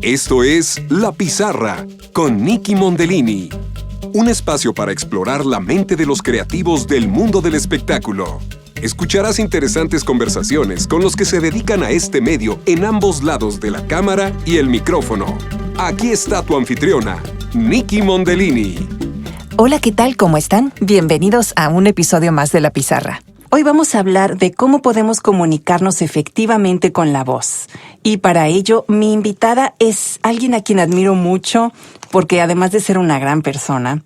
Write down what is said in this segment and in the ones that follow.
Esto es La Pizarra con Nicky Mondellini. Un espacio para explorar la mente de los creativos del mundo del espectáculo. Escucharás interesantes conversaciones con los que se dedican a este medio en ambos lados de la cámara y el micrófono. Aquí está tu anfitriona, Nicky Mondellini. Hola, ¿qué tal? ¿Cómo están? Bienvenidos a un episodio más de La Pizarra. Hoy vamos a hablar de cómo podemos comunicarnos efectivamente con la voz. Y para ello, mi invitada es alguien a quien admiro mucho, porque además de ser una gran persona,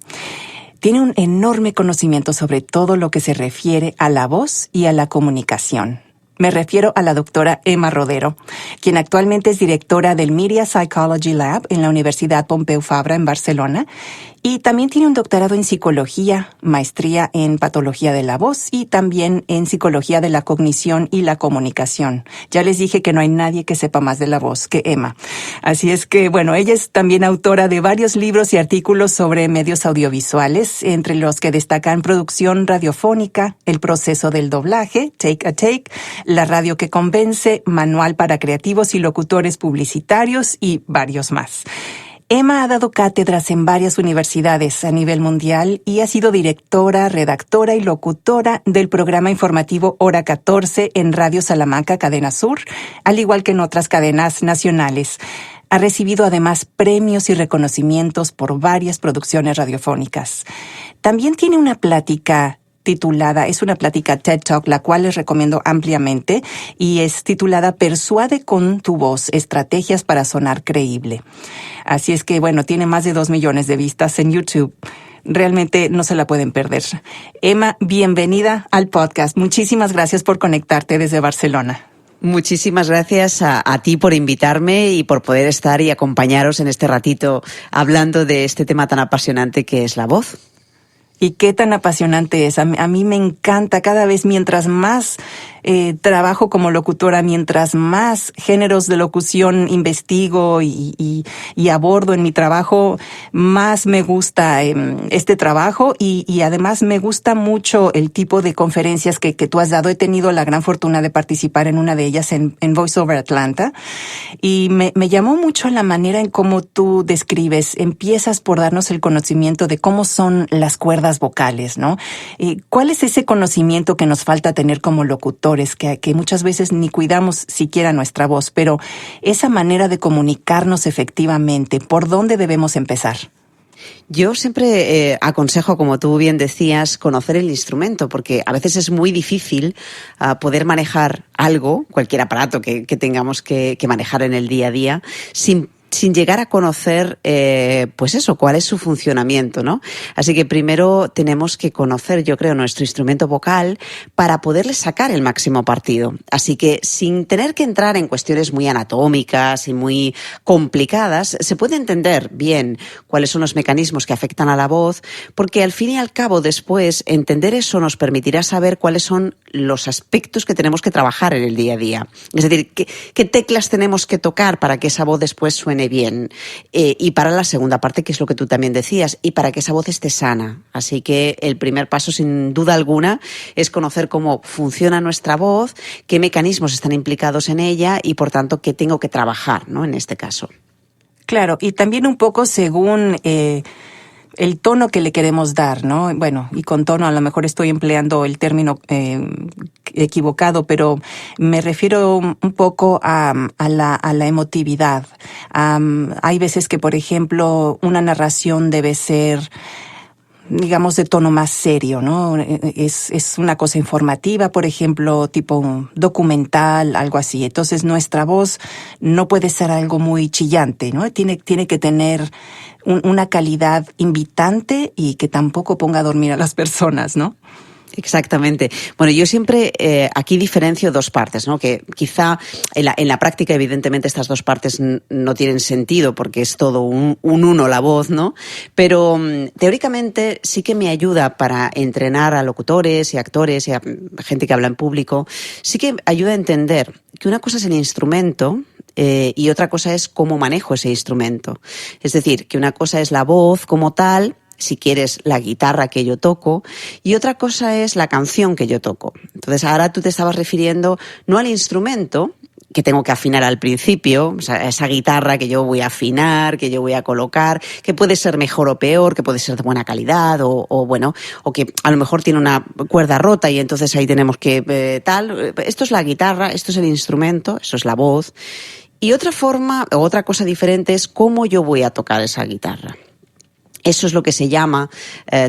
tiene un enorme conocimiento sobre todo lo que se refiere a la voz y a la comunicación. Me refiero a la doctora Emma Rodero, quien actualmente es directora del Media Psychology Lab en la Universidad Pompeu Fabra en Barcelona, y también tiene un doctorado en psicología, maestría en patología de la voz y también en psicología de la cognición y la comunicación. Ya les dije que no hay nadie que sepa más de la voz que Emma. Así es que, bueno, ella es también autora de varios libros y artículos sobre medios audiovisuales, entre los que destacan producción radiofónica, el proceso del doblaje, Take a Take, la radio que convence, manual para creativos y locutores publicitarios y varios más. Emma ha dado cátedras en varias universidades a nivel mundial y ha sido directora, redactora y locutora del programa informativo Hora 14 en Radio Salamanca Cadena Sur, al igual que en otras cadenas nacionales. Ha recibido además premios y reconocimientos por varias producciones radiofónicas. También tiene una plática es una plática TED Talk, la cual les recomiendo ampliamente, y es titulada Persuade con tu voz, estrategias para sonar creíble. Así es que, bueno, tiene más de 2 millones de vistas en YouTube. Realmente no se la pueden perder. Emma, bienvenida al podcast. Muchísimas gracias por conectarte desde Barcelona. Muchísimas gracias a ti por invitarme y por poder estar y acompañaros en este ratito hablando de este tema tan apasionante que es la voz. Y qué tan apasionante es. A mí me encanta cada vez, mientras más trabajo como locutora, mientras más géneros de locución investigo y abordo en mi trabajo, más me gusta este trabajo y además me gusta mucho el tipo de conferencias que tú has dado. He tenido la gran fortuna de participar en una de ellas en Voice Over Atlanta y me llamó mucho la manera en cómo tú describes. Empiezas por darnos el conocimiento de cómo son las cuerdas vocales, ¿no? ¿Cuál es ese conocimiento que nos falta tener como locutores, que muchas veces ni cuidamos siquiera nuestra voz, pero esa manera de comunicarnos efectivamente, ¿por dónde debemos empezar? Yo siempre aconsejo, como tú bien decías, conocer el instrumento, porque a veces es muy difícil poder manejar algo, cualquier aparato que tengamos que manejar en el día a día, sin llegar a conocer, pues eso, cuál es su funcionamiento, ¿no? Así que primero tenemos que conocer, yo creo, nuestro instrumento vocal para poderle sacar el máximo partido. Así que sin tener que entrar en cuestiones muy anatómicas y muy complicadas, se puede entender bien cuáles son los mecanismos que afectan a la voz, porque al fin y al cabo después entender eso nos permitirá saber cuáles son los aspectos que tenemos que trabajar en el día a día. Es decir, qué teclas tenemos que tocar para que esa voz después suene bien, y para la segunda parte, que es lo que tú también decías, y para que esa voz esté sana. Así que el primer paso, sin duda alguna, es conocer cómo funciona nuestra voz, qué mecanismos están implicados en ella y, por tanto, qué tengo que trabajar, ¿no?, en este caso. Claro, y también un poco según el tono que le queremos dar, ¿no? Bueno, y con tono a lo mejor estoy empleando el término equivocado, pero me refiero un poco a la emotividad. Hay veces que, por ejemplo, una narración debe ser, digamos, de tono más serio, ¿no? Es una cosa informativa, por ejemplo, tipo documental, algo así. Entonces nuestra voz no puede ser algo muy chillante, ¿no? Tiene que tener una calidad invitante y que tampoco ponga a dormir a las personas, ¿no? Exactamente. Bueno, yo siempre aquí diferencio dos partes, ¿no? Que quizá en la práctica, evidentemente, estas dos partes no tienen sentido porque es todo un uno la voz, ¿no? Pero teóricamente sí que me ayuda para entrenar a locutores y actores y a gente que habla en público. Sí que ayuda a entender que una cosa es el instrumento y otra cosa es cómo manejo ese instrumento. Es decir, que una cosa es la voz como tal, si quieres, la guitarra que yo toco, y otra cosa es la canción que yo toco. Entonces, ahora tú te estabas refiriendo no al instrumento, que tengo que afinar al principio, o sea, esa guitarra que yo voy a afinar, que yo voy a colocar, que puede ser mejor o peor, que puede ser de buena calidad o que a lo mejor tiene una cuerda rota y entonces ahí tenemos que tal. Esto es la guitarra, esto es el instrumento, eso es la voz. Y otra forma o otra cosa diferente es cómo yo voy a tocar esa guitarra. Eso es lo que se llama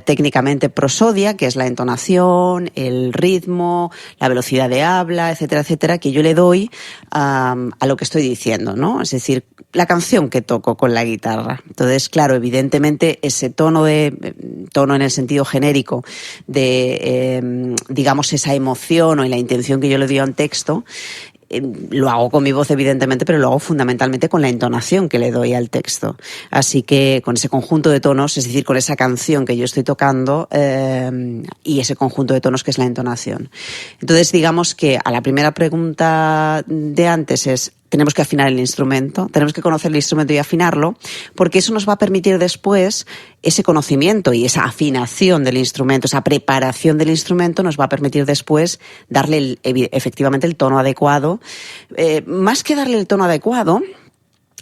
técnicamente prosodia, que es la entonación, el ritmo, la velocidad de habla, etcétera, etcétera, que yo le doy a lo que estoy diciendo, ¿no? Es decir, la canción que toco con la guitarra. Entonces, claro, evidentemente ese tono en el sentido genérico de, digamos, esa emoción o la intención que yo le doy a un texto, lo hago con mi voz, evidentemente, pero lo hago fundamentalmente con la entonación que le doy al texto. Así que con ese conjunto de tonos, es decir, con esa canción que yo estoy tocando y ese conjunto de tonos que es la entonación. Entonces, digamos que a la primera pregunta de antes es: tenemos que afinar el instrumento, tenemos que conocer el instrumento y afinarlo, porque eso nos va a permitir después, ese conocimiento y esa afinación del instrumento, esa preparación del instrumento nos va a permitir después darle efectivamente el tono adecuado. Más que darle el tono adecuado,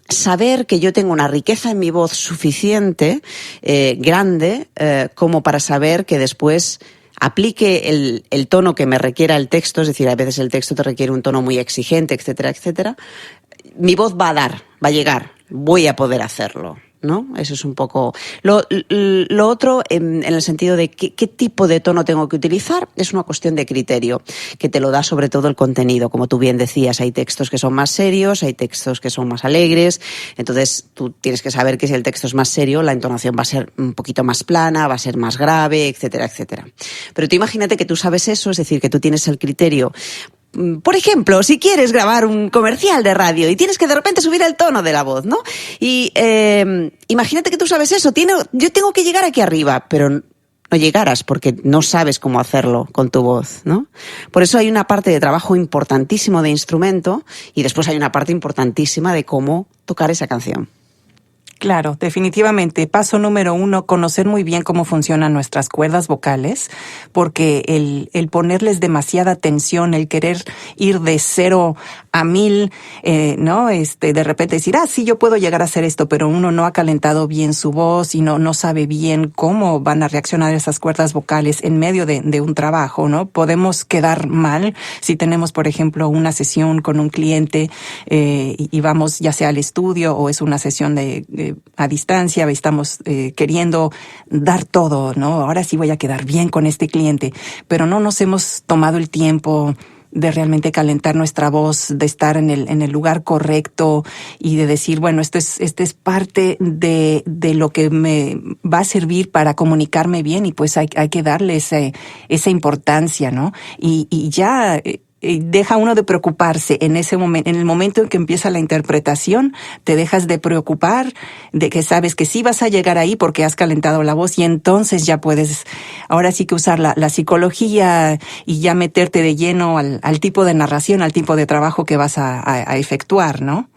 saber que yo tengo una riqueza en mi voz suficiente, grande, como para saber que después aplique el tono que me requiera el texto, es decir, a veces el texto te requiere un tono muy exigente, etcétera, etcétera. Mi voz va a llegar, voy a poder hacerlo, ¿no? Eso es un poco lo otro, en el sentido de qué tipo de tono tengo que utilizar. Es una cuestión de criterio que te lo da sobre todo el contenido. Como tú bien decías, hay textos que son más serios, hay textos que son más alegres. Entonces tú tienes que saber que si el texto es más serio, la entonación va a ser un poquito más plana, va a ser más grave, etcétera, etcétera. Pero tú imagínate que tú sabes eso, es decir, que tú tienes el criterio. Por ejemplo, si quieres grabar un comercial de radio y tienes que de repente subir el tono de la voz, ¿no? Y imagínate que tú sabes eso, yo tengo que llegar aquí arriba, pero no llegarás porque no sabes cómo hacerlo con tu voz, ¿no? Por eso hay una parte de trabajo importantísimo de instrumento y después hay una parte importantísima de cómo tocar esa canción. Claro, definitivamente. Paso número 1, conocer muy bien cómo funcionan nuestras cuerdas vocales, porque el ponerles demasiada atención, el querer ir de 0 a 1000, ¿no? De repente decir, sí, yo puedo llegar a hacer esto, pero uno no ha calentado bien su voz y no sabe bien cómo van a reaccionar esas cuerdas vocales en medio de un trabajo, ¿no? Podemos quedar mal si tenemos, por ejemplo, una sesión con un cliente y vamos ya sea al estudio o es una sesión a distancia, estamos queriendo dar todo, ¿no? Ahora sí voy a quedar bien con este cliente, pero no nos hemos tomado el tiempo de realmente calentar nuestra voz, de estar en el lugar correcto y de decir, bueno, esto es parte de lo que me va a servir para comunicarme bien y pues hay que darle esa importancia, ¿no? Y ya deja uno de preocuparse en ese momento, en el momento en que empieza la interpretación, te dejas de preocupar de que sabes que sí vas a llegar ahí porque has calentado la voz y entonces ya puedes, ahora sí que usar la psicología y ya meterte de lleno al tipo de narración, al tipo de trabajo que vas a efectuar, ¿no?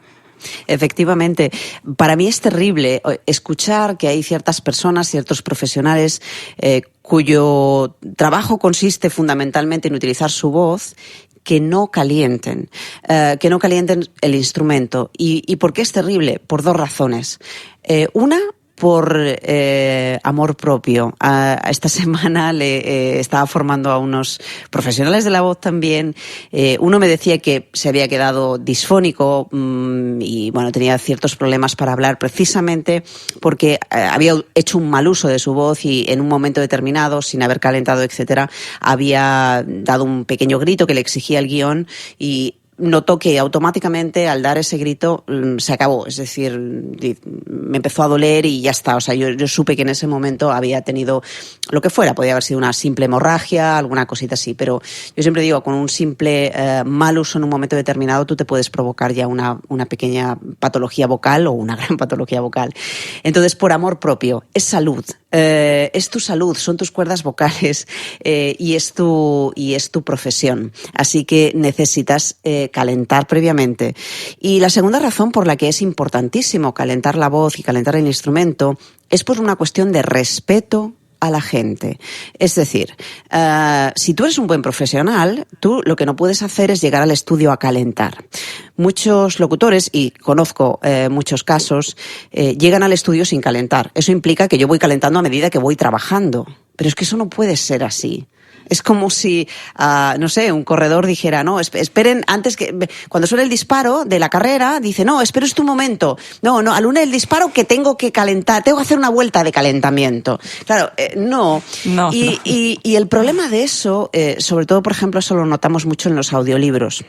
Efectivamente, para mí es terrible escuchar que hay ciertas personas, ciertos profesionales cuyo trabajo consiste fundamentalmente en utilizar su voz, que no calienten el instrumento. ¿Y por qué es terrible? Por 2 razones. Una, por amor propio. Esta semana estaba formando a unos profesionales de la voz también. Uno me decía que se había quedado disfónico y bueno, tenía ciertos problemas para hablar precisamente porque había hecho un mal uso de su voz y en un momento determinado, sin haber calentado, etcétera, había dado un pequeño grito que le exigía el guión y notó que automáticamente al dar ese grito se acabó, es decir, me empezó a doler y ya está. O sea, yo supe que en ese momento había tenido lo que fuera, podía haber sido una simple hemorragia, alguna cosita así, pero yo siempre digo, con un simple mal uso en un momento determinado tú te puedes provocar ya una pequeña patología vocal o una gran patología vocal. Entonces, por amor propio, es salud. Es tu salud, son tus cuerdas vocales y es tu profesión. Así que necesitas calentar previamente. Y la segunda razón por la que es importantísimo calentar la voz y calentar el instrumento es por una cuestión de respeto a la gente. Es decir, si tú eres un buen profesional, tú lo que no puedes hacer es llegar al estudio a calentar. Muchos locutores, y conozco muchos casos, llegan al estudio sin calentar. Eso implica que yo voy calentando a medida que voy trabajando. Pero es que eso no puede ser así. Es como si, no sé, un corredor dijera, no, esperen antes que... Cuando suena el disparo de la carrera, dice, no, espera un momento. No, al una del disparo que tengo que calentar, tengo que hacer una vuelta de calentamiento. Claro, no. Y el problema de eso, sobre todo, por ejemplo, eso lo notamos mucho en los audiolibros.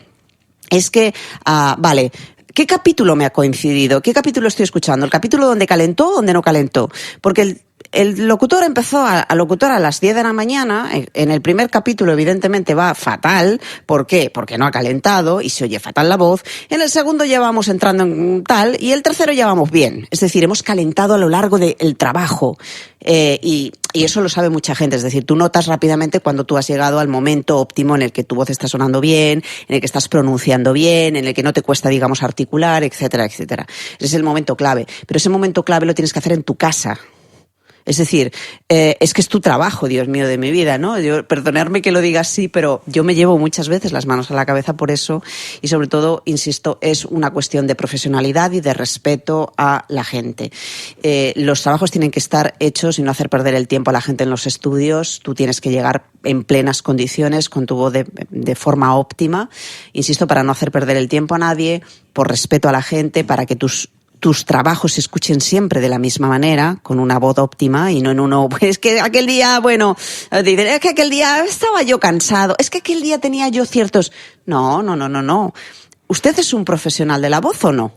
Es que, vale... ¿Qué capítulo me ha coincidido? ¿Qué capítulo estoy escuchando? ¿El capítulo donde calentó o donde no calentó? Porque el locutor empezó a locutar a las 10 de la mañana. En el primer capítulo, evidentemente, va fatal. ¿Por qué? Porque no ha calentado y se oye fatal la voz. En el segundo ya vamos entrando en tal y el tercero ya vamos bien. Es decir, hemos calentado a lo largo del trabajo. Y eso lo sabe mucha gente. Es decir, tú notas rápidamente cuando tú has llegado al momento óptimo en el que tu voz está sonando bien, en el que estás pronunciando bien, en el que no te cuesta, digamos, articular, etcétera, etcétera. Ese es el momento clave. Pero ese momento clave lo tienes que hacer en tu casa. Es decir, es que es tu trabajo, Dios mío, de mi vida, ¿no? Perdonadme que lo diga así, pero yo me llevo muchas veces las manos a la cabeza por eso y sobre todo, insisto, es una cuestión de profesionalidad y de respeto a la gente. Los trabajos tienen que estar hechos y no hacer perder el tiempo a la gente en los estudios. Tú tienes que llegar en plenas condiciones, con tu voz de forma óptima, insisto, para no hacer perder el tiempo a nadie, por respeto a la gente, para que tus trabajos se escuchen siempre de la misma manera, con una voz óptima y no en uno, pues que aquel día, bueno, dicen, es que aquel día estaba yo cansado, es que aquel día tenía yo ciertos... No. ¿Usted es un profesional de la voz o no?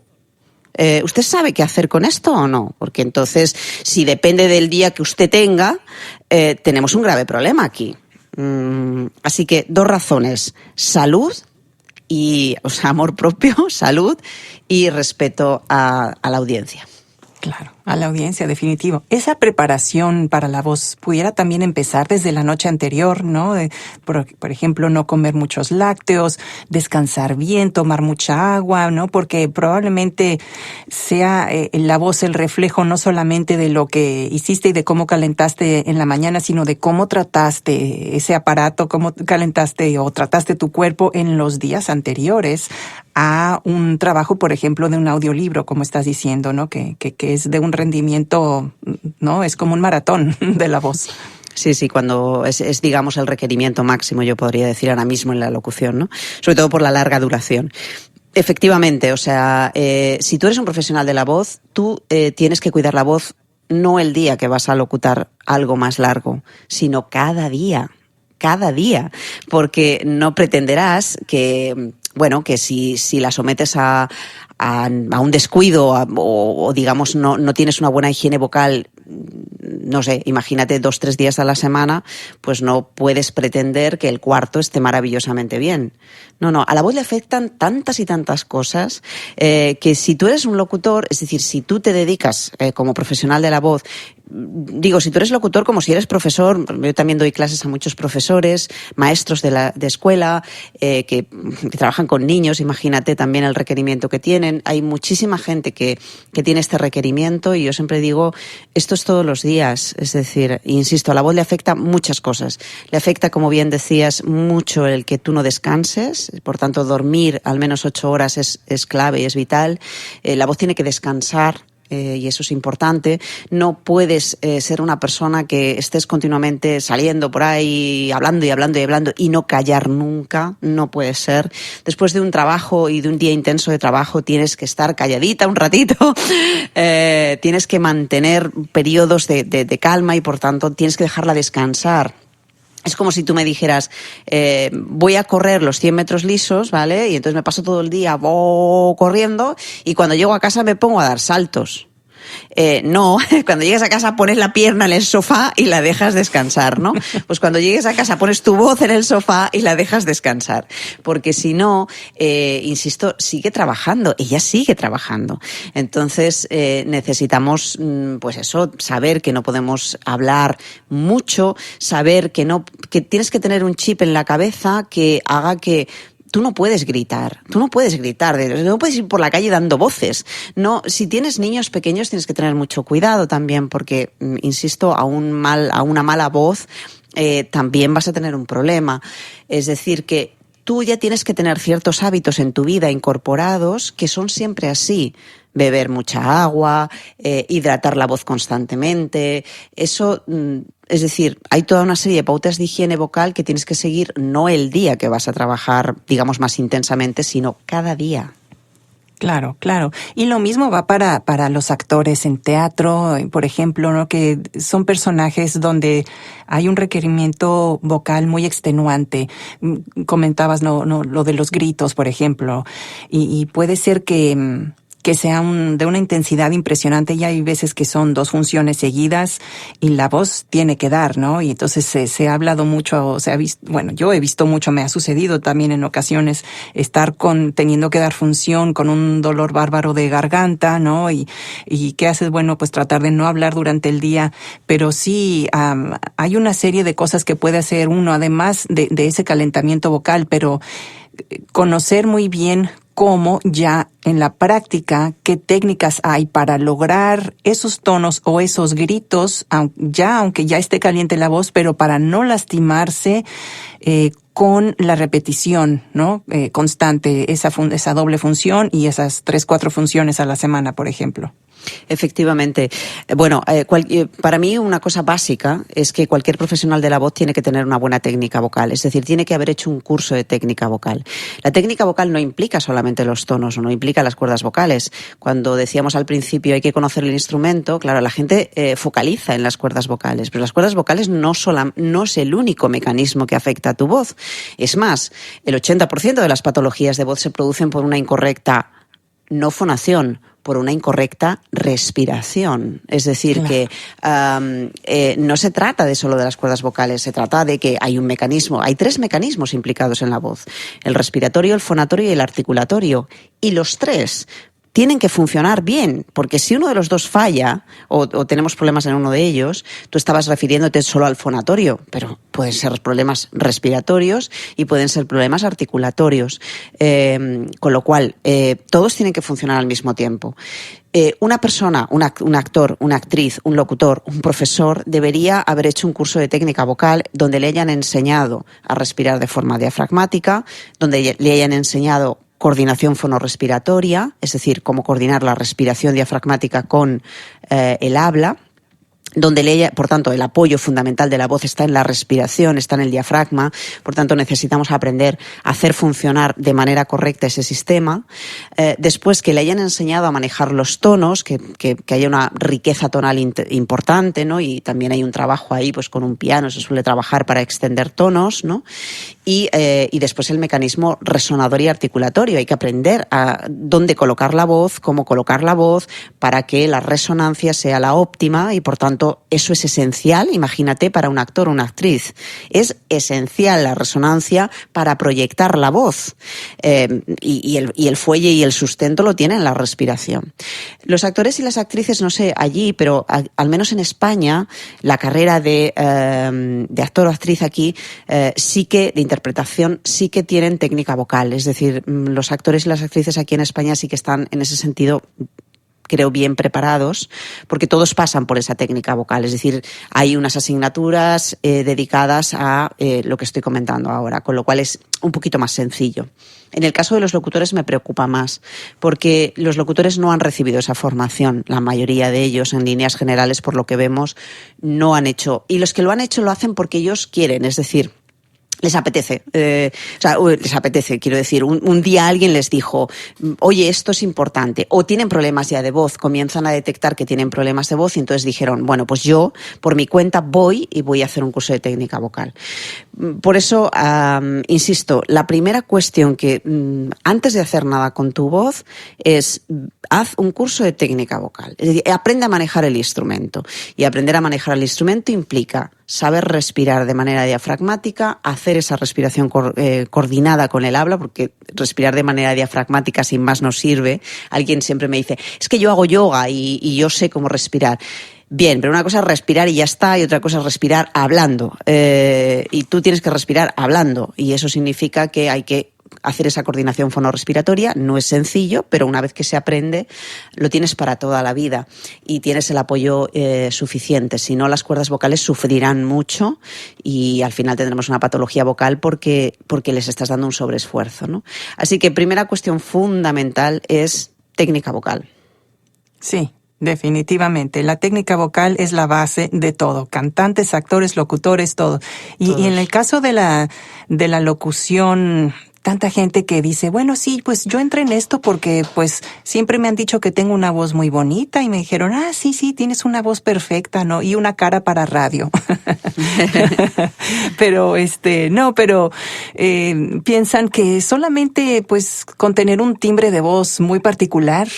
¿Usted sabe qué hacer con esto o no? Porque entonces, si depende del día que usted tenga, tenemos un grave problema aquí. Así que 2 razones. Salud y, o sea, amor propio, salud y respeto a la audiencia. Claro, a la audiencia, definitivo. Esa preparación para la voz pudiera también empezar desde la noche anterior, ¿no? Por ejemplo, no comer muchos lácteos, descansar bien, tomar mucha agua, ¿no? Porque probablemente sea la voz el reflejo no solamente de lo que hiciste y de cómo calentaste en la mañana, sino de cómo trataste ese aparato, cómo calentaste o trataste tu cuerpo en los días anteriores a un trabajo, por ejemplo, de un audiolibro, como estás diciendo, ¿no? Que es de un rendimiento, ¿no? Es como un maratón de la voz. Sí, cuando es digamos, el requerimiento máximo, yo podría decir ahora mismo en la locución, ¿no? Sobre todo por la larga duración. Efectivamente, o sea, si tú eres un profesional de la voz, tú tienes que cuidar la voz no el día que vas a locutar algo más largo, sino cada día, porque no pretenderás que, bueno, que si la sometes a un descuido o digamos no tienes una buena higiene vocal, no sé, imagínate 2-3 días a la semana, pues no puedes pretender que el cuarto esté maravillosamente bien. No, a la voz le afectan tantas y tantas cosas que si tú eres un locutor, es decir, si tú te dedicas como profesional de la voz, digo, si tú eres locutor como si eres profesor, yo también doy clases a muchos profesores, maestros de escuela, que trabajan con niños, imagínate también el requerimiento que tienen. Hay muchísima gente que tiene este requerimiento y yo siempre digo, esto es todos los días, es decir, insisto, a la voz le afecta muchas cosas. Le afecta, como bien decías, mucho el que tú no descanses, por tanto dormir al menos 8 horas es clave y es vital. La voz tiene que descansar. Y eso es importante. No puedes ser una persona que estés continuamente saliendo por ahí, hablando y no callar nunca. No puede ser. Después de un trabajo y de un día intenso de trabajo tienes que estar calladita un ratito. Tienes que mantener periodos de calma y por tanto tienes que dejarla descansar. Es como si tú me dijeras, voy a correr los 100 metros lisos, ¿vale? Y entonces me paso todo el día corriendo y cuando llego a casa me pongo a dar saltos. No, cuando llegues a casa pones la pierna en el sofá y la dejas descansar, ¿no? Pues cuando llegues a casa pones tu voz en el sofá y la dejas descansar. Porque si no, insisto, sigue trabajando. Ella sigue trabajando. Entonces, necesitamos, pues eso, saber que no podemos hablar mucho, saber que tienes que tener un chip en la cabeza que haga que tú no puedes gritar, no puedes ir por la calle dando voces. No, si tienes niños pequeños tienes que tener mucho cuidado también, porque, insisto, a una mala voz también vas a tener un problema. Es decir, que tú ya tienes que tener ciertos hábitos en tu vida incorporados que son siempre así. Beber mucha agua, hidratar la voz constantemente. Eso, es decir, hay toda una serie de pautas de higiene vocal que tienes que seguir no el día que vas a trabajar, digamos, más intensamente, sino cada día. Claro, claro. Y lo mismo va para los actores en teatro, por ejemplo, ¿no? Que son personajes donde hay un requerimiento vocal muy extenuante. Comentabas lo de los gritos, por ejemplo, y puede ser que sea de una intensidad impresionante, y hay veces que son 2 funciones seguidas y la voz tiene que dar, ¿no? Y entonces se ha hablado mucho, se ha visto, bueno, yo he visto mucho, me ha sucedido también en ocasiones estar teniendo que dar función con un dolor bárbaro de garganta, ¿no? Y ¿qué haces? Bueno, pues tratar de no hablar durante el día, pero sí, hay una serie de cosas que puede hacer uno, además de ese calentamiento vocal, pero conocer muy bien cómo ya en la práctica, qué técnicas hay para lograr esos tonos o esos gritos, aunque ya esté caliente la voz, pero para no lastimarse con la repetición, ¿no? Constante, esa doble función y esas 3-4 funciones a la semana, por ejemplo. Efectivamente. Bueno, para mí una cosa básica es que cualquier profesional de la voz tiene que tener una buena técnica vocal, es decir, tiene que haber hecho un curso de técnica vocal. La técnica vocal no implica solamente los tonos o no implica las cuerdas vocales. Cuando decíamos al principio hay que conocer el instrumento, claro, la gente focaliza en las cuerdas vocales, pero las cuerdas vocales no es el único mecanismo que afecta a tu voz. Es más, el 80% de las patologías de voz se producen por una incorrecta no fonación, por una incorrecta respiración. Es decir, claro, que no se trata de solo de las cuerdas vocales, se trata de que hay 3 mecanismos implicados en la voz: el respiratorio, el fonatorio y el articulatorio. Y los 3 tienen que funcionar bien, porque si uno de los 2 falla o tenemos problemas en uno de ellos, tú estabas refiriéndote solo al fonatorio, pero pueden ser problemas respiratorios y pueden ser problemas articulatorios, con lo cual todos tienen que funcionar al mismo tiempo. Una persona, un actor, una actriz, un locutor, un profesor debería haber hecho un curso de técnica vocal donde le hayan enseñado a respirar de forma diafragmática, donde le hayan enseñado coordinación fonorrespiratoria, es decir, cómo coordinar la respiración diafragmática con el habla, donde por tanto, el apoyo fundamental de la voz está en la respiración, está en el diafragma, por tanto, necesitamos aprender a hacer funcionar de manera correcta ese sistema. Después, que le hayan enseñado a manejar los tonos, que haya una riqueza tonal importante, ¿no? Y también hay un trabajo ahí, pues con un piano se suele trabajar para extender tonos, ¿no? Y después el mecanismo resonador y articulatorio. Hay que aprender a dónde colocar la voz, cómo colocar la voz, para que la resonancia sea la óptima, y por tanto eso es esencial, imagínate, para un actor o una actriz. Es esencial la resonancia para proyectar la voz. Y el fuelle y el sustento lo tiene en la respiración. Los actores y las actrices, no sé allí, pero al menos en España, la carrera de actor o actriz aquí de interpretación sí que tienen técnica vocal. Es decir, los actores y las actrices aquí en España sí que están en ese sentido, creo, bien preparados, porque todos pasan por esa técnica vocal. Es decir, hay unas asignaturas dedicadas a lo que estoy comentando ahora, con lo cual es un poquito más sencillo. En el caso de los locutores me preocupa más, porque los locutores no han recibido esa formación. La mayoría de ellos, en líneas generales, por lo que vemos, no han hecho. Y los que lo han hecho lo hacen porque ellos quieren, es decir, les apetece, quiero decir, un día alguien les dijo, oye, esto es importante, o tienen problemas ya de voz, comienzan a detectar que tienen problemas de voz y entonces dijeron, bueno, pues yo por mi cuenta voy a hacer un curso de técnica vocal. Por eso, insisto, la primera cuestión que antes de hacer nada con tu voz es haz un curso de técnica vocal, es decir, aprende a manejar el instrumento, y aprender a manejar el instrumento implica saber respirar de manera diafragmática, hacer esa respiración coordinada con el habla, porque respirar de manera diafragmática sin más no sirve. Alguien siempre me dice, es que yo hago yoga y yo sé cómo respirar. Bien, pero una cosa es respirar y ya está, y otra cosa es respirar hablando. Y tú tienes que respirar hablando, y eso significa que hay que hacer esa coordinación fonorrespiratoria. No es sencillo, pero una vez que se aprende, lo tienes para toda la vida y tienes el apoyo suficiente. Si no, las cuerdas vocales sufrirán mucho y al final tendremos una patología vocal porque les estás dando un sobreesfuerzo, ¿no? Así que primera cuestión fundamental es técnica vocal. Sí. Definitivamente. La técnica vocal es la base de todo. Cantantes, actores, locutores, todo. Y en el caso de la locución, tanta gente que dice, bueno, sí, pues yo entré en esto porque pues siempre me han dicho que tengo una voz muy bonita y me dijeron, sí, tienes una voz perfecta, ¿no? Y una cara para radio. Pero piensan que solamente pues con tener un timbre de voz muy particular,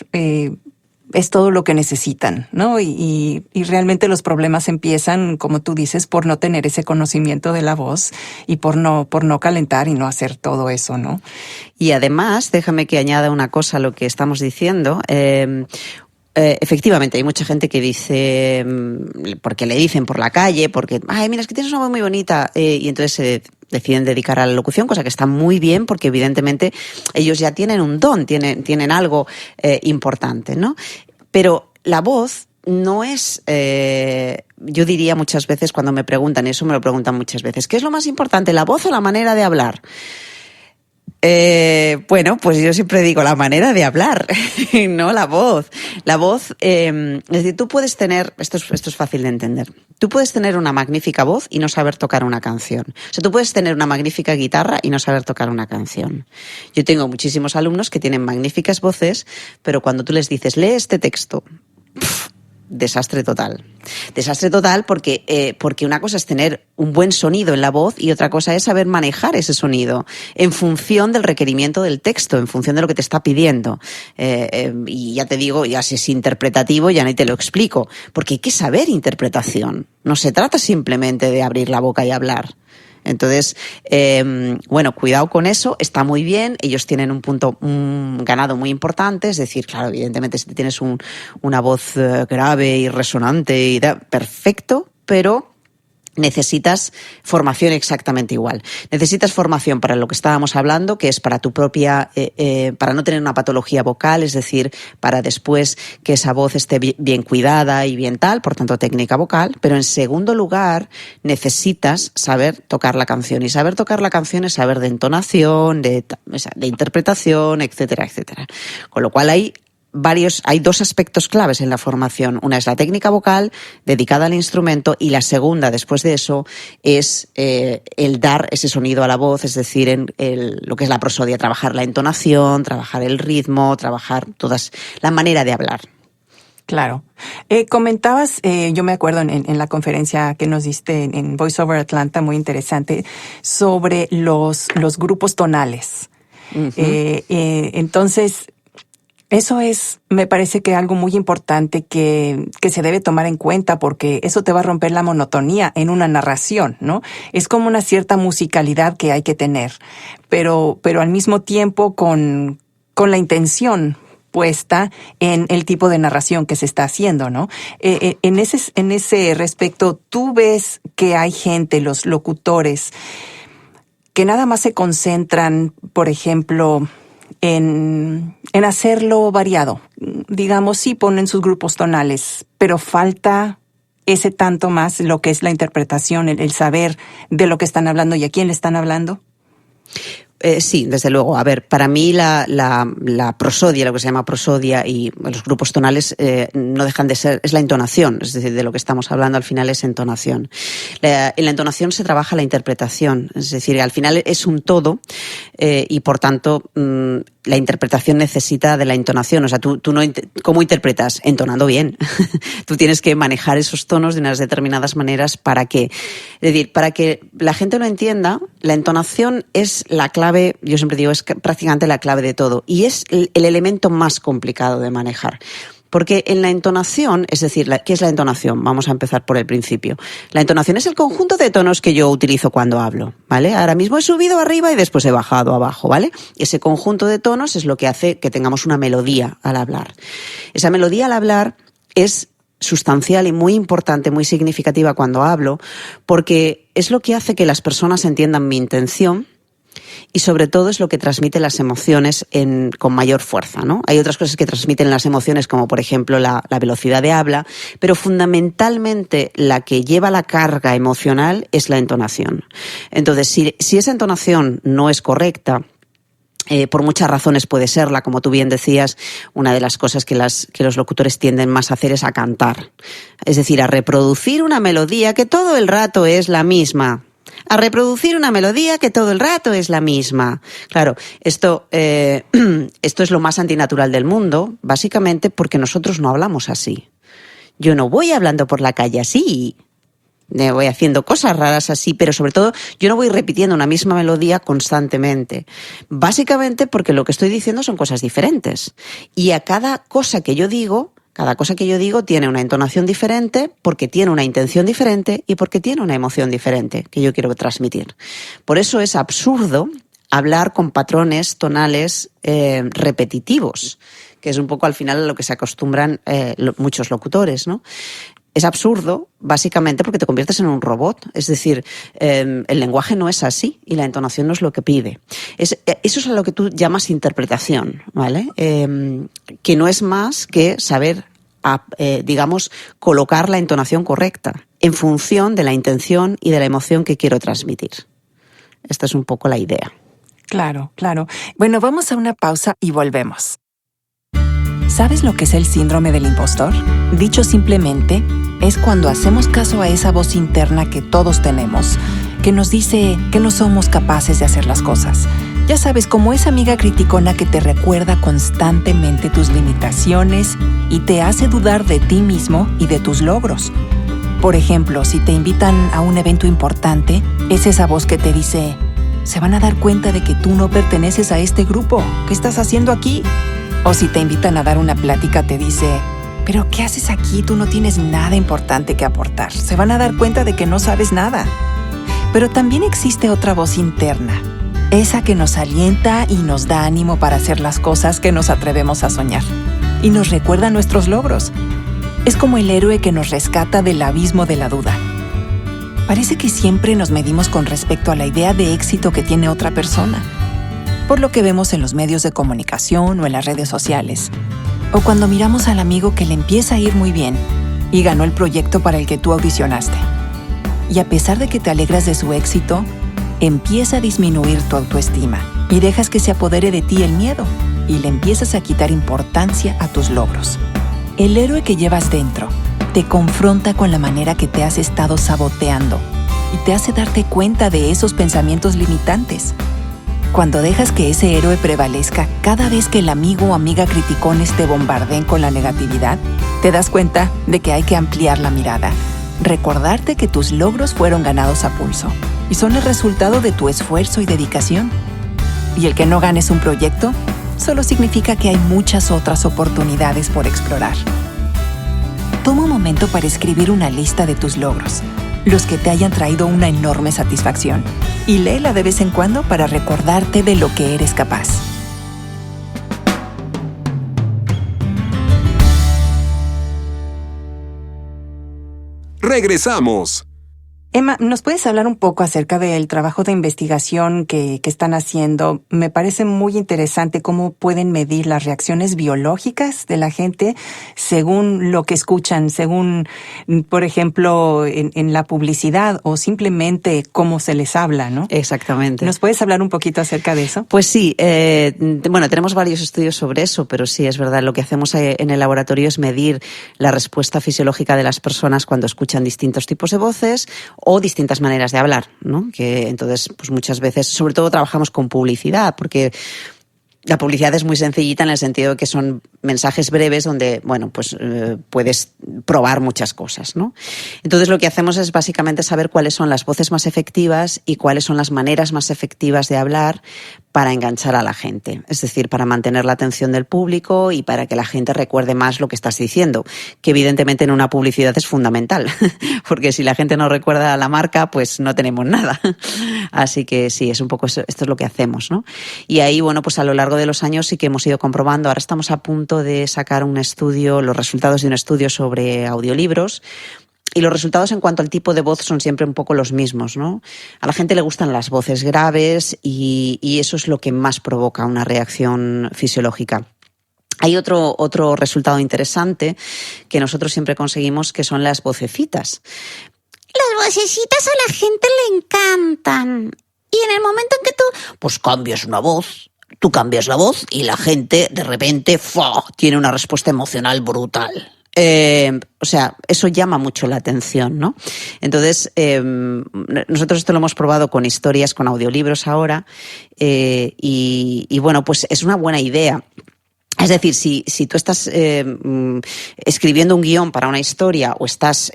es todo lo que necesitan, ¿no? Y realmente los problemas empiezan, como tú dices, por no tener ese conocimiento de la voz y por no calentar y no hacer todo eso, ¿no? Y además, déjame que añada una cosa a lo que estamos diciendo. Efectivamente, hay mucha gente que dice, porque le dicen por la calle, porque, mira, es que tienes una voz muy bonita, y entonces se deciden dedicar a la locución, cosa que está muy bien, porque evidentemente ellos ya tienen un don, tienen algo importante, ¿no? Pero la voz no es, yo diría muchas veces cuando me preguntan, eso me lo preguntan muchas veces, ¿qué es lo más importante, la voz o la manera de hablar? Bueno, pues yo siempre digo la manera de hablar, no la voz. La voz, es decir, tú puedes tener, esto es fácil de entender, tú puedes tener una magnífica voz y no saber tocar una canción. O sea, tú puedes tener una magnífica guitarra y no saber tocar una canción. Yo tengo muchísimos alumnos que tienen magníficas voces, pero cuando tú les dices, lee este texto, desastre total. Desastre total porque una cosa es tener un buen sonido en la voz y otra cosa es saber manejar ese sonido en función del requerimiento del texto, en función de lo que te está pidiendo. Y ya te digo, ya si es interpretativo ya ni te lo explico, porque hay que saber interpretación. No se trata simplemente de abrir la boca y hablar. Entonces, cuidado con eso, está muy bien, ellos tienen un ganado muy importante, es decir, claro, evidentemente si tienes una voz grave y resonante, perfecto, pero necesitas formación exactamente igual. Necesitas formación para lo que estábamos hablando, que es para tu propia, para no tener una patología vocal, es decir, para después que esa voz esté bien cuidada y bien tal, por tanto técnica vocal, pero en segundo lugar necesitas saber tocar la canción, y saber tocar la canción es saber de entonación, de interpretación, etcétera, etcétera. Con lo cual hay dos aspectos claves en la formación. Una es la técnica vocal dedicada al instrumento y la segunda, después de eso, es el dar ese sonido a la voz, es decir, en lo que es la prosodia, trabajar la entonación, trabajar el ritmo, trabajar la manera de hablar. Claro. Comentabas, yo me acuerdo en la conferencia que nos diste en Voice Over Atlanta, muy interesante, sobre los grupos tonales. Uh-huh. Entonces, eso me parece que algo muy importante que se debe tomar en cuenta, porque eso te va a romper la monotonía en una narración, ¿no? Es como una cierta musicalidad que hay que tener, pero al mismo tiempo con la intención puesta en el tipo de narración que se está haciendo, ¿no? En ese respecto, tú ves que hay gente, los locutores, que nada más se concentran, por ejemplo, en hacerlo variado. Digamos, sí ponen sus grupos tonales, pero falta ese tanto más, lo que es la interpretación, el saber de lo que están hablando y a quién le están hablando. Sí, desde luego. A ver, para mí la prosodia, lo que se llama prosodia, y los grupos tonales no dejan de ser, es la entonación, es decir, de lo que estamos hablando al final es entonación. En la entonación se trabaja la interpretación, es decir, al final es un todo y por tanto la interpretación necesita de la entonación. O sea, tú no, ¿cómo interpretas? Entonando bien. Tú tienes que manejar esos tonos de unas determinadas maneras para que la gente lo entienda. La entonación es la clave, yo siempre digo, es prácticamente la clave de todo y es el elemento más complicado de manejar. Porque en la entonación, es decir, ¿qué es la entonación? Vamos a empezar por el principio. La entonación es el conjunto de tonos que yo utilizo cuando hablo, ¿vale? Ahora mismo he subido arriba y después he bajado abajo, ¿vale? Ese conjunto de tonos es lo que hace que tengamos una melodía al hablar. Esa melodía al hablar es sustancial y muy importante, muy significativa cuando hablo, porque es lo que hace que las personas entiendan mi intención Y sobre todo es lo que transmite las emociones con mayor fuerza, ¿no? Hay otras cosas que transmiten las emociones, como por ejemplo la velocidad de habla, pero fundamentalmente la que lleva la carga emocional es la entonación. Entonces, si esa entonación no es correcta, por muchas razones puede serla, como tú bien decías, una de las cosas que los locutores tienden más a hacer es a cantar. Es decir, a reproducir una melodía que todo el rato es la misma. A reproducir una melodía que todo el rato es la misma. Claro, esto es lo más antinatural del mundo, básicamente porque nosotros no hablamos así. Yo no voy hablando por la calle así, voy haciendo cosas raras así, pero sobre todo yo no voy repitiendo una misma melodía constantemente. Básicamente porque lo que estoy diciendo son cosas diferentes. Y a cada cosa que yo digo tiene una entonación diferente, porque tiene una intención diferente y porque tiene una emoción diferente que yo quiero transmitir. Por eso es absurdo hablar con patrones tonales repetitivos, que es un poco al final a lo que se acostumbran muchos locutores, ¿no? Es absurdo, básicamente, porque te conviertes en un robot. Es decir, el lenguaje no es así y la entonación no es lo que pide. Eso es a lo que tú llamas interpretación, ¿vale? Que no es más que saber, digamos, colocar la entonación correcta en función de la intención y de la emoción que quiero transmitir. Esta es un poco la idea. Claro, claro. Bueno, vamos a una pausa y volvemos. ¿Sabes lo que es el síndrome del impostor? Dicho simplemente, es cuando hacemos caso a esa voz interna que todos tenemos, que nos dice que no somos capaces de hacer las cosas. Ya sabes, como esa amiga criticona que te recuerda constantemente tus limitaciones y te hace dudar de ti mismo y de tus logros. Por ejemplo, si te invitan a un evento importante, es esa voz que te dice: se van a dar cuenta de que tú no perteneces a este grupo. ¿Qué estás haciendo aquí? O si te invitan a dar una plática, te dice: ¿pero qué haces aquí? Tú no tienes nada importante que aportar. Se van a dar cuenta de que no sabes nada. Pero también existe otra voz interna, esa que nos alienta y nos da ánimo para hacer las cosas que nos atrevemos a soñar. Y nos recuerda nuestros logros. Es como el héroe que nos rescata del abismo de la duda. Parece que siempre nos medimos con respecto a la idea de éxito que tiene otra persona, por lo que vemos en los medios de comunicación o en las redes sociales. O cuando miramos al amigo que le empieza a ir muy bien y ganó el proyecto para el que tú audicionaste. Y a pesar de que te alegras de su éxito, empieza a disminuir tu autoestima y dejas que se apodere de ti el miedo y le empiezas a quitar importancia a tus logros. El héroe que llevas dentro te confronta con la manera que te has estado saboteando y te hace darte cuenta de esos pensamientos limitantes. Cuando dejas que ese héroe prevalezca cada vez que el amigo o amiga criticones te bombardeen con la negatividad, te das cuenta de que hay que ampliar la mirada, recordarte que tus logros fueron ganados a pulso y son el resultado de tu esfuerzo y dedicación. Y el que no ganes un proyecto solo significa que hay muchas otras oportunidades por explorar. Toma un momento para escribir una lista de tus logros, los que te hayan traído una enorme satisfacción, y léela de vez en cuando para recordarte de lo que eres capaz. Regresamos. Emma, ¿nos puedes hablar un poco acerca del trabajo de investigación que están haciendo? Me parece muy interesante cómo pueden medir las reacciones biológicas de la gente según lo que escuchan, según, por ejemplo, en la publicidad o simplemente cómo se les habla, ¿no? Exactamente. ¿Nos puedes hablar un poquito acerca de eso? Pues sí, bueno, tenemos varios estudios sobre eso, pero sí, es verdad, lo que hacemos en el laboratorio es medir la respuesta fisiológica de las personas cuando escuchan distintos tipos de voces o distintas maneras de hablar, ¿no? Que entonces, pues muchas veces, sobre todo trabajamos con publicidad, porque la publicidad es muy sencillita en el sentido de que son mensajes breves donde, bueno, pues puedes probar muchas cosas, ¿no? Entonces lo que hacemos es básicamente saber cuáles son las voces más efectivas y cuáles son las maneras más efectivas de hablar para enganchar a la gente, es decir, para mantener la atención del público y para que la gente recuerde más lo que estás diciendo, que evidentemente en una publicidad es fundamental, porque si la gente no recuerda a la marca, pues no tenemos nada. Así que sí, es un poco esto es lo que hacemos, ¿no? Y ahí, bueno, pues a lo largo de los años sí que hemos ido comprobando. Ahora estamos a punto de sacar un estudio, los resultados de un estudio sobre audiolibros, Y los resultados en cuanto al tipo de voz son siempre un poco los mismos, ¿no? A la gente le gustan las voces graves y eso es lo que más provoca una reacción fisiológica. Hay otro resultado interesante que nosotros siempre conseguimos, que son las vocecitas. Las vocecitas a la gente le encantan. Y en el momento en que tú, pues cambias una voz, tú cambias la voz y la gente de repente tiene una respuesta emocional brutal. O sea, eso llama mucho la atención, ¿no? Entonces, nosotros esto lo hemos probado con historias, con audiolibros ahora, y bueno, pues es una buena idea. Es decir, si tú estás escribiendo un guión para una historia o estás,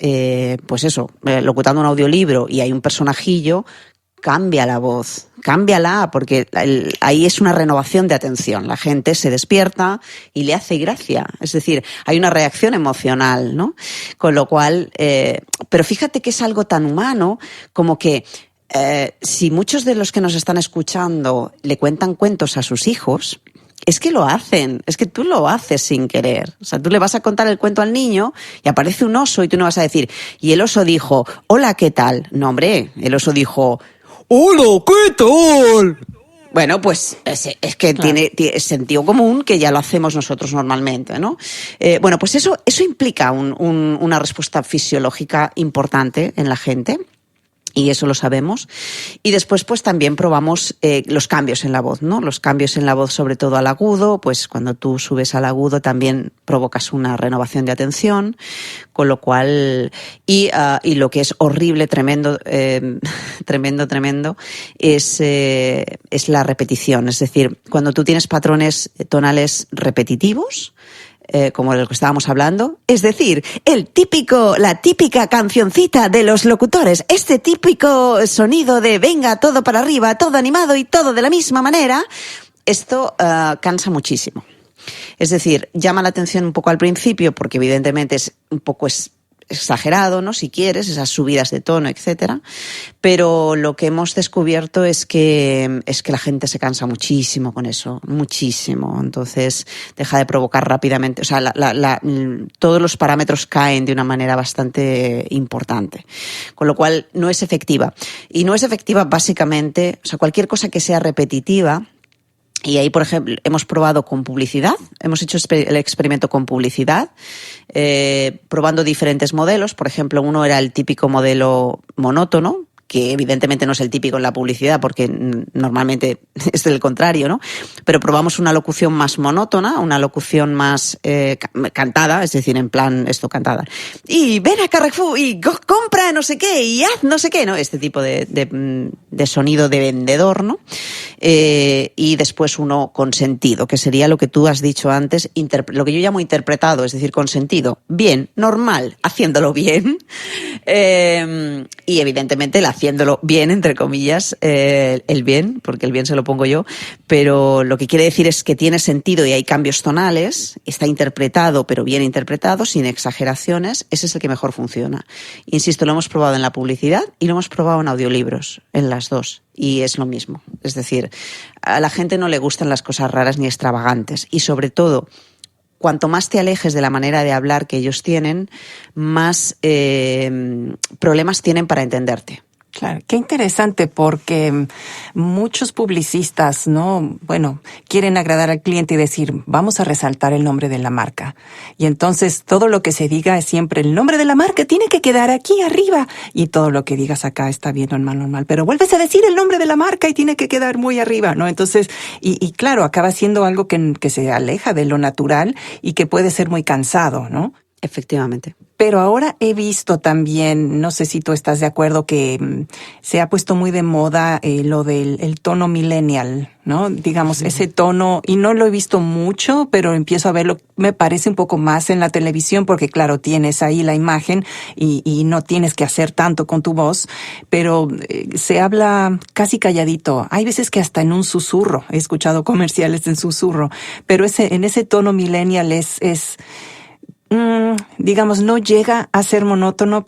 locutando un audiolibro y hay un personajillo, cambia la voz, cámbiala, porque ahí es una renovación de atención. La gente se despierta y le hace gracia. Es decir, hay una reacción emocional, ¿no? Con lo cual, pero fíjate que es algo tan humano como que si muchos de los que nos están escuchando le cuentan cuentos a sus hijos, es que lo hacen, es que tú lo haces sin querer. O sea, tú le vas a contar el cuento al niño y aparece un oso y tú no vas a decir, y el oso dijo, hola, ¿qué tal? No, hombre, el oso dijo, hola, ¿qué tal? Bueno, pues es que tiene sentido común, que ya lo hacemos nosotros normalmente, ¿no? Bueno, pues eso implica una respuesta fisiológica importante en la gente. Y eso lo sabemos. Y después, pues también probamos los cambios en la voz, ¿no? Los cambios en la voz, sobre todo al agudo, pues cuando tú subes al agudo también provocas una renovación de atención, con lo cual, y lo que es horrible, tremendo, es la repetición. Es decir, cuando tú tienes patrones tonales repetitivos, como de lo que estábamos hablando, es decir, la típica cancioncita de los locutores, este típico sonido de venga, todo para arriba, todo animado y todo de la misma manera, esto cansa muchísimo. Es decir, llama la atención un poco al principio, porque evidentemente es un poco exagerado, ¿no? Si quieres, esas subidas de tono, etcétera. Pero lo que hemos descubierto es que la gente se cansa muchísimo con eso, muchísimo. Entonces, deja de provocar rápidamente, o sea, todos los parámetros caen de una manera bastante importante. Con lo cual, no es efectiva. Y no es efectiva básicamente, o sea, cualquier cosa que sea repetitiva. Y ahí, por ejemplo, hemos probado con publicidad, hemos hecho el experimento con publicidad, probando diferentes modelos. Por ejemplo, uno era el típico modelo monótono, que evidentemente no es el típico en la publicidad, porque normalmente es el contrario, ¿no? Pero probamos una locución más monótona, una locución más cantada, es decir, en plan esto, cantada. Y ven a Carrefour y compra no sé qué y haz no sé qué, ¿no? Este tipo de sonido de vendedor, ¿no? Y después uno con sentido, que sería lo que tú has dicho antes, lo que yo llamo interpretado, es decir, con sentido. Bien, normal, haciéndolo bien. Y evidentemente haciéndolo bien, entre comillas, el bien, porque el bien se lo pongo yo, pero lo que quiere decir es que tiene sentido y hay cambios tonales, está interpretado, pero bien interpretado, sin exageraciones, ese es el que mejor funciona. Insisto, lo hemos probado en la publicidad y lo hemos probado en audiolibros, en las dos, y es lo mismo. Es decir, a la gente no le gustan las cosas raras ni extravagantes, y sobre todo, cuanto más te alejes de la manera de hablar que ellos tienen, más problemas tienen para entenderte. Claro, qué interesante, porque muchos publicistas, ¿no? Bueno, quieren agradar al cliente y decir, vamos a resaltar el nombre de la marca. Y entonces todo lo que se diga es siempre el nombre de la marca tiene que quedar aquí arriba. Y todo lo que digas acá está bien, normal. Pero vuelves a decir el nombre de la marca y tiene que quedar muy arriba, ¿no? Entonces, y claro, acaba siendo algo que se aleja de lo natural y que puede ser muy cansado, ¿no? Efectivamente. Pero ahora he visto también, no sé si tú estás de acuerdo, que se ha puesto muy de moda lo del tono millennial, ¿no? Digamos, ese tono, y no lo he visto mucho, pero empiezo a verlo, me parece un poco más en la televisión, porque claro, tienes ahí la imagen y no tienes que hacer tanto con tu voz, pero se habla casi calladito. Hay veces que hasta en un susurro, he escuchado comerciales en susurro, pero en ese tono millennial digamos, no llega a ser monótono,